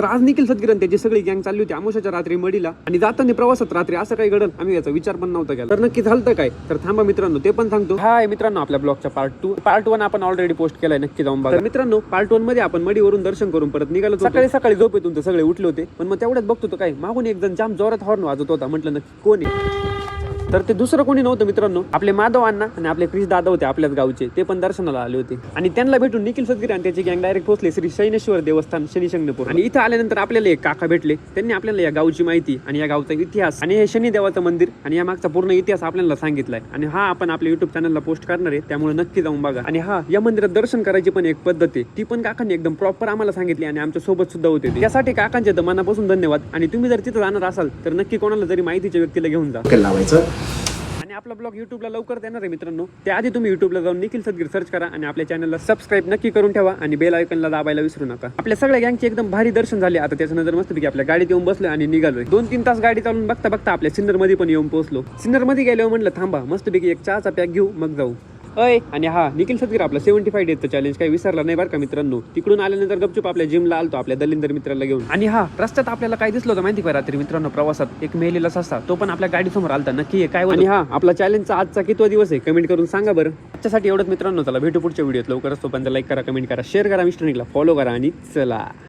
तर आज निखिल सदगीर त्याची सगळी गँग चालली होती अमावस्याच्या रात्री मडीला आणि जाताना प्रवासात रात्री असं काही घडलं आम्ही याचा विचार पण नव्हता केला. तर नक्की झालं काय तर थांबा मित्रांनो ते पण सांगतो. हाय मित्रांनो, आपल्या ब्लॉगचा पार्ट 1 आपण ऑलरेडी पोस्ट केलाय, नक्की जाऊन बघा. मित्रांनो पार्ट 1 मध्ये आपण मडीवरून दर्शन करून परत निघालो. सकाळी झोपेतून तर सगळे उठले होते, पण मग तेवढ्यात बघतो काय मागून एक जण जाम जोरात हॉर्न वाजवत होता. म्हटलं नक्की कोण आहे, तर ते दुसरं कोणी नव्हतं मित्रांनो, आपले माधव अण्णा आणि आपले क्रिश दादा होते आपल्याच गावचे. ते पण दर्शनाला आले होते आणि त्यांना भेटून निखिल सदगीर आणि त्याची गँग डायरेक्ट पोहोचले श्री शैनेश्वर देवस्थान शनी शिंगणापूर. आणि इथं आल्यानंतर आपल्याला एक काका भेटले. त्यांनी आपल्याला या गावची माहिती आणि या गावचा इतिहास आणि हे शनी देवाचं मंदिर आणि या मागचा पूर्ण इतिहास आपल्याला सांगितलाय. आणि हा आपण आपल्या युट्यूब चॅनलला पोस्ट करणार आहे, त्यामुळे नक्की जाऊन बघा. आणि हा या मंदिरात दर्शन करायची पण एक पद्धत आहे, ती पण काकांनी एकदम प्रॉपर आम्हाला सांगितली आणि आमच्या सोबत सुद्धा होते. त्यासाठी काकांचे तर मनापासून धन्यवाद. आणि तुम्ही जर तिथं जाणार असाल तर नक्की कोणाला जरी माहितीच्या व्यक्तीला घेऊन जा. आणि आपला ब्लॉग युट्यूबला लवकर देणार आहे मित्रांनो, त्याआधी तुम्ही युट्यूबला जाऊन निखिल सदगीर सर्च करा आणि आपल्या चॅनलला सबस्क्राईब नक्की करून ठेवा आणि बेल आयकॉनला दाबायला विसरू नका. आपल्या सगळ्या गँगचे एकदम भारी दर्शन झाले. आता त्याच्यानंतर मस्तपैकी आपल्या गाडीत येऊन बसलो आणि निघालोय. 2-3 तास गाडी चालून बघता बघता आपल्या सिन्नर मध्ये पण येऊन पोहोचलो. सिन्नर मध्ये गेल्यावर म्हटलं थांबा मस्तपैकी एक चहाचा पॅक घेऊ मग जाऊ. आणि हा निखिल सदगीर आपला 75 डेजचं चॅलेंज काही विसरला नाही बरं का मित्रांनो. तिकडून आल्यानंतर गपचूप आपल्या जिमला आलतो आपल्या दलिंदर मित्राला घेऊन. आणि हा रस्त्यात आपल्याला काय दिसलं होतं माहिती का रात्री मित्रांनो, प्रवासात एक मेलेला ससा, तो पण आपल्या गाडी समोर आलता. नक्की काय. आणि हा आपला चॅलेंजचा आजचा कितवा दिवस आहे कमेंट करून सांगा बरं. आजच्यासाठी एवढंच मित्रांनो, चला भेटू पुढच्या व्हिडिओत. लवकरच तोपर्यंत लाईक करा, कमेंट करा, शेअर करा, मिस्टर निकला फॉलो करा आणि चला.